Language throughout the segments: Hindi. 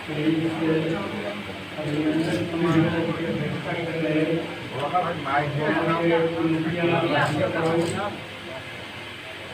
अभिनंदन समारोह की अध्यक्षता कर रहे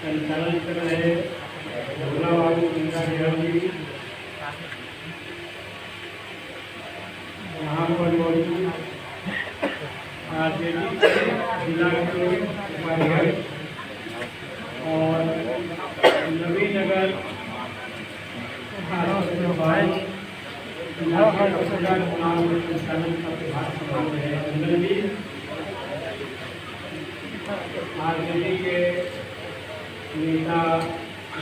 संचालन कर रहे भोला बाबू इंदिरा जी यहाँ पर मौजूद जिला के उपाध्यक्ष और नवीनगर संचालन का प्रभार संभाल रहे अंदर जी आरजेडी के नेता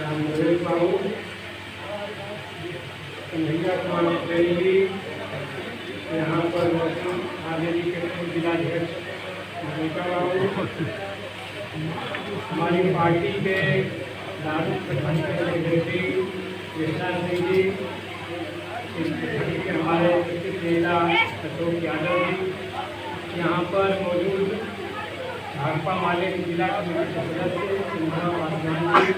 रामदेव बाबू कन्हैया कुमार प्रेमी जी यहाँ पर मौजूद आरजेडी के पूर्व जिलाध्यक्ष मनीषा बाबू हमारी पार्टी के दारू प्रखंड के सेक्रेटरी कृष्णा सिंह जी के हमारे नेता अशोक यादव जी यहाँ पर मौजूद भाकपा माले जिला कमेटी के सदस्य इंदिरा पासवान जी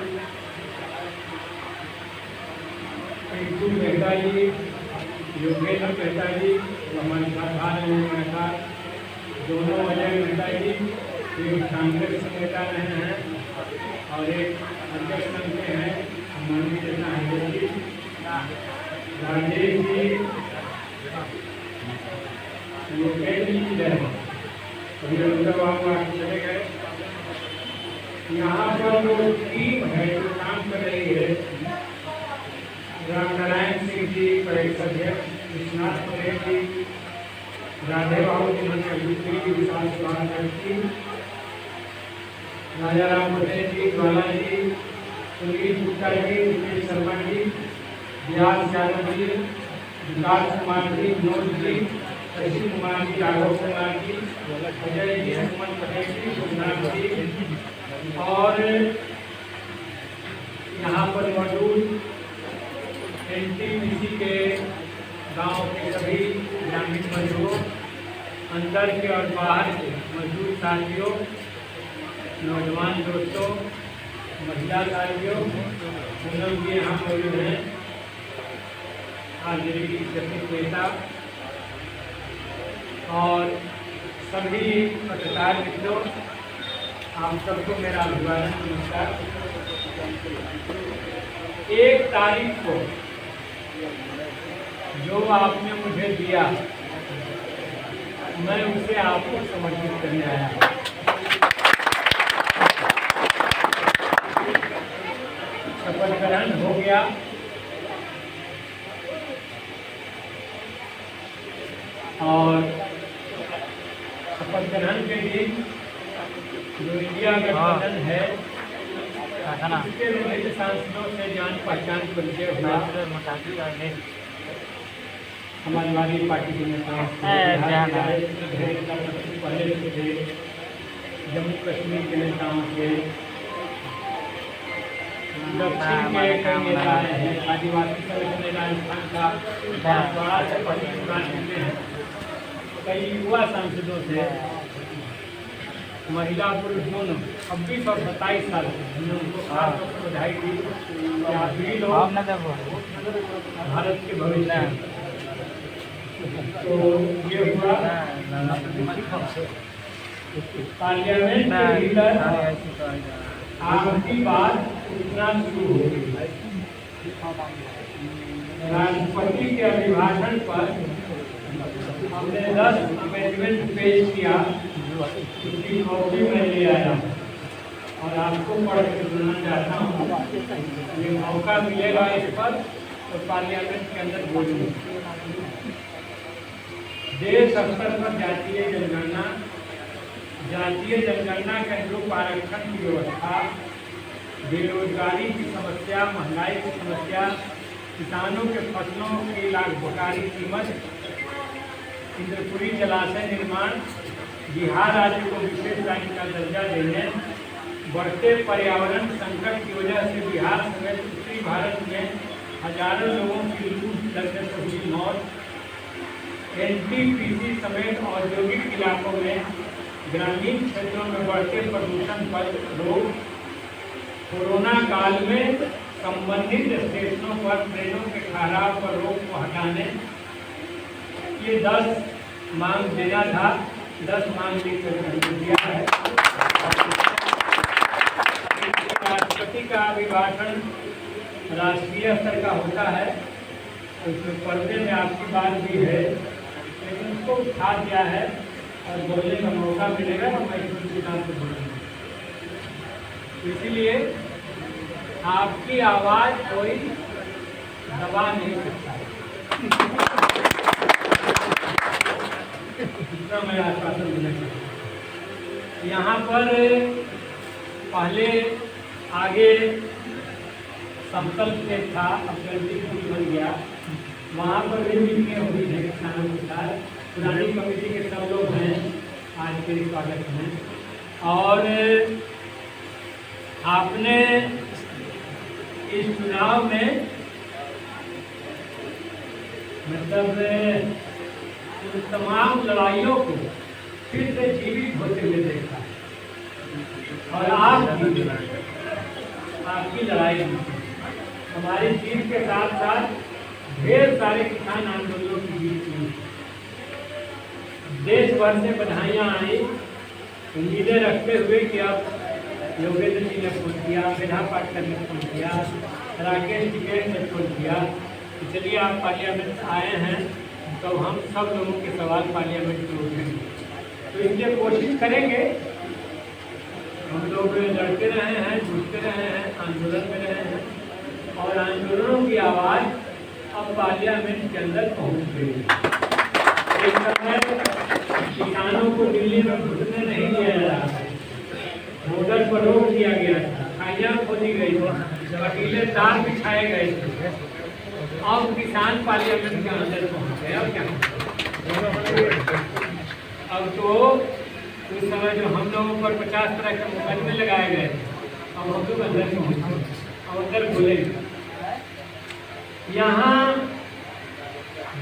पिंटू मेहता जी योगेंद्र मेहता जी हमारे साथ आ रहे हैं मेहता दोनों अजय मेहता जी एक कांग्रेस नेता रहे हैं और एक अध्यक्ष बनते हैं हमारे नेता हैदर जी राजेश जी योगेंद्र जी अभिनंदन बाबू आगे चले गए। यहाँ पर जो टीम है जो काम कर रही है राम नारायण सिंह जी प्रदेश अध्यक्ष विश्वनाथ पटेल जी राधे बाबू जी की विशाल सभापति राजा राम पटेल जी ज्वाला जी सुनील गुप्ता जी मुकेश शर्मा जी व्यास यादव जी विकास कुमार जी विनोद जी शशि कुमार जी राघव कुमार जी अजय जी सुमन पटेल जी गुजनाथ जी और यहाँ पर मौजूद एनटीपीसी के गांव के सभी ग्रामीण मजदूरों अंदर के और बाहर के मजदूर साथियों नौजवान दोस्तों महिला साथियों हम लोग भी यहाँ मौजूद हैं आरजेडी की सभी नेता और सभी पत्रकार मित्रों आप सबको मेरा अभिवादन नमस्कार। 1 तारीख को जो आपने मुझे दिया मैं उसे आपको समर्पित करने आया हूँ। शपथ ग्रहण हो गया और शपथ ग्रहण के दिन जो इंडिया गठबंधन है उसके विभिन्न सांसदों से जान पहचान परिचय हुआ। समाजवादी पार्टी के नेताओं पहले थे जम्मू कश्मीर के नेताओं से दक्षिण के कई नेता हैं आदिवासी संगठन राजस्थान का बड़ा से हैं कई युवा सांसदों से महिला पुरुष दोनों 26 और 27 साल हमने उनको खास तौर पर बधाई दी कि आप भी लोग भारत के भविष्य तो ये हुआ पार्लियामेंट के भीतर आपकी बात उतना शुरू हो गई। राष्ट्रपति के अभिभाषण पर हमने 10 अमेंडमेंट पेश किया उसकी कॉपी में ले आया और आपको पढ़ के सुनाना चाहता हूँ। ये मौका मिलेगा इस पर तो पार्लियामेंट के अंदर बोलूँगा। देश स्तर पर जातीय जनगणना के अनुरूप आरक्षण की व्यवस्था, बेरोजगारी की समस्या, महंगाई की समस्या, किसानों के फसलों की लाभकारी कीमत, इंद्रपुरी जलाशय निर्माण, बिहार राज्य को विशेष राज्य का दर्जा देने, बढ़ते पर्यावरण संकट की वजह से बिहार समेत उत्तरी भारत में हजारों लोगों की लू लगने से हुई मौत, एनटीपीसी समेत औद्योगिक इलाकों में ग्रामीण क्षेत्रों में बढ़ते प्रदूषण पर रोक, कोरोना काल में संबंधित स्टेशनों पर ट्रेनों के ठहराव पर रोक को हटाने, ये 10 मांग देना था। 10 मांग लिखकर दिया है। राष्ट्रपति का अभिभाषण राष्ट्रीय स्तर का होता है, उसमें पढ़ने में आपकी बात भी है, लेकिन उसको उठा दिया है और बोलने का मौका मिलेगा तो मैं इस किताब से बोलूँगा। इसलिए आपकी आवाज़ कोई दबा नहीं सकता है। दूसरा मैं आश्वासन देना चाहूँगा, यहाँ पर पहले आगे समतल खेत था, अब गलती पुल बन गया, वहाँ पर भी मीटिंगें हुई हैं किसानों के साथ। पुरानी कमेटी के सब लोग हैं, आज के स्वागत हैं। और आपने इस चुनाव में मतलब उन तमाम लड़ाइयों को फिर से जीवित होते हुए देखा और आपकी लड़ाई हमारी जीत के साथ साथ ढेर सारे किसान आंदोलनों की जीत हुई। देश भर से बधाइयाँ आई, उम्मीदें रखते हुए कि अब योगेंद्र जी ने फोन किया, मेधा पाटकर ने फोन किया, राकेश टिकैत ने फोन किया कि चलिए आप पार्लियामेंट आए हैं तो हम सब लोगों के सवाल पार्लियामेंट में उठेंगे। तो इसलिए कोशिश करेंगे। हम लोग लड़ते रहे हैं, जूझते रहे हैं, आंदोलन में रहे हैं और आंदोलनों की आवाज़ अब पार्लियामेंट के अंदर पहुँच गई। एक समय किसानों को दिल्ली में घुसने नहीं दिया जा रहा है, बॉर्डर पर रोक दिया गया था, खाइयाँ खोदी गई थी, पटीले तार बिछाए गए थे। अब किसान पार्लियामेंट के अंदर पहुँच गए। अब क्या, अब तो उस समय जो हम लोगों पर 50 तरह के मुकदमे लगाए गए, अब हम लोग अंदर पहुँचे, अब अंदर बोलेंगे। यहाँ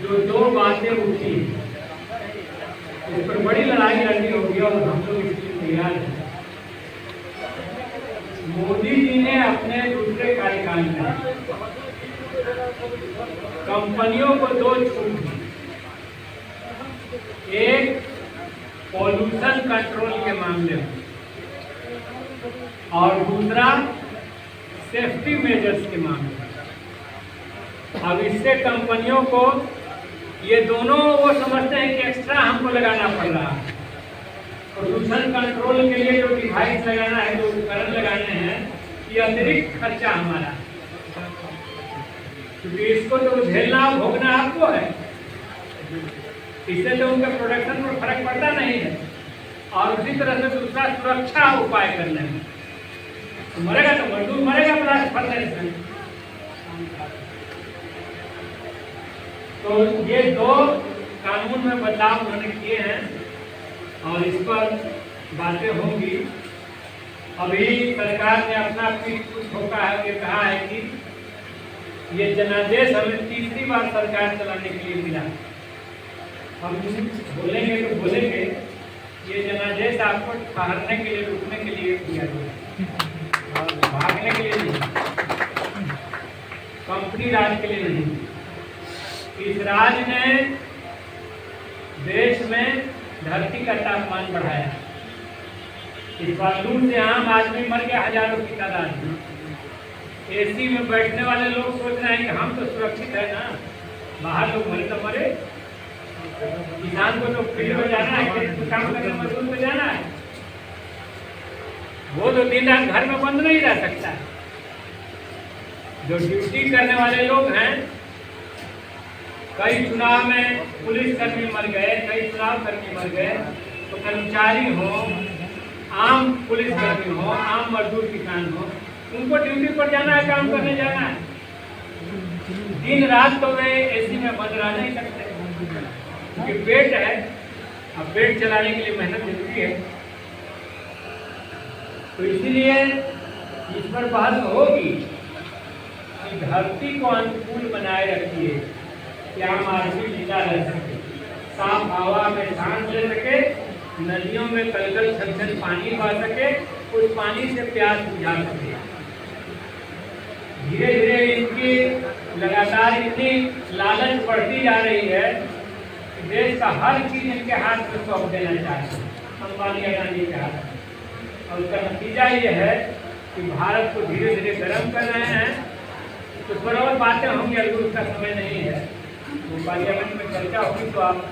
जो 2 बातें उठी, इस पर बड़ी लड़ाई लड़नी होगी और हम लोग इसके लिए तैयार हैं। मोदी जी ने अपने दूसरे कार्यकाल में कंपनियों को 2 छूट दी। एक पॉल्यूशन कंट्रोल के मामले में और दूसरा सेफ्टी मेजर्स के मामले में। अब इससे कंपनियों को ये दोनों वो समझते हैं कि एक्स्ट्रा हमको लगाना पड़ रहा है। प्रदूषण कंट्रोल के लिए जो डिवाइस लगाना है, जो उपकरण लगाने हैं, ये अतिरिक्त खर्चा हमारा, क्योंकि इसको तो झेलना भोगना आपको है। इससे तो उनके प्रोडक्शन पर फर्क पड़ता नहीं है। और उसी तरह से दूसरा सुरक्षा उपाय करने में तो मरेगा तो मजदूर मरेगा प्लास्टिक फटने से। तो ये 2 कानून में बदलाव उन्होंने किए हैं और इस पर बातें होंगी। अभी सरकार ने अपना कुछ ठोका है, ये कहा है कि ये जनादेश हमें तीसरी बार सरकार चलाने के लिए मिला। हम बोलेंगे तो बोलेंगे ये जनादेश आपको ठहरने के लिए, रुकने के लिए दिया गया और भागने के लिए नहीं, कंपनी राज के लिए नहीं। इस राज ने देश में धरती का तापमान बढ़ाया। इस बार लू से आम आदमी मर गया हजारों की तादाद में। एसी में बैठने वाले लोग सोच रहे हैं कि हम तो सुरक्षित है ना, बाहर लोग मरे तो मरे, किसान को तो फील्ड में जाना है, खेत में काम करने मजदूर में जाना है, वो तो दिन रात घर में बंद नहीं रह सकता। जो ड्यूटी करने वाले लोग हैं, कई चुनाव में पुलिसकर्मी मर गए, कई चुनाव कर्मी मर गए, तो कर्मचारी हो, आम पुलिसकर्मी हो, आम मजदूर किसान हो, उनको ड्यूटी पर जाना है, काम करने जाना है। दिन रात तो वे एसी में बंद रह नहीं सकते, क्योंकि पेट है, अब पेट चलाने के लिए मेहनत जरूरी है। तो इसीलिए इस पर बात होगी कि धरती को अनुकूल बनाए रखिए कि आम आदमी जिंदा रह सके, साफ हवा में सांस ले सके, नदियों में कलकल छलछल पानी बह सके, उस पानी से प्यास बुझा सके। धीरे धीरे इनकी लगातार इतनी लालच बढ़ती जा रही है कि देश का हर चीज इनके हाथ में सौंप देना चाहते हैं, अंबानी अडानी के हाथ में। और उसका नतीजा ये है कि भारत को धीरे धीरे गर्म कर रहे हैं। तो बराबर बातें होंगी, अभी उसका समय नहीं है, तो पार्लियामेंट में चर्चा होगी तो आप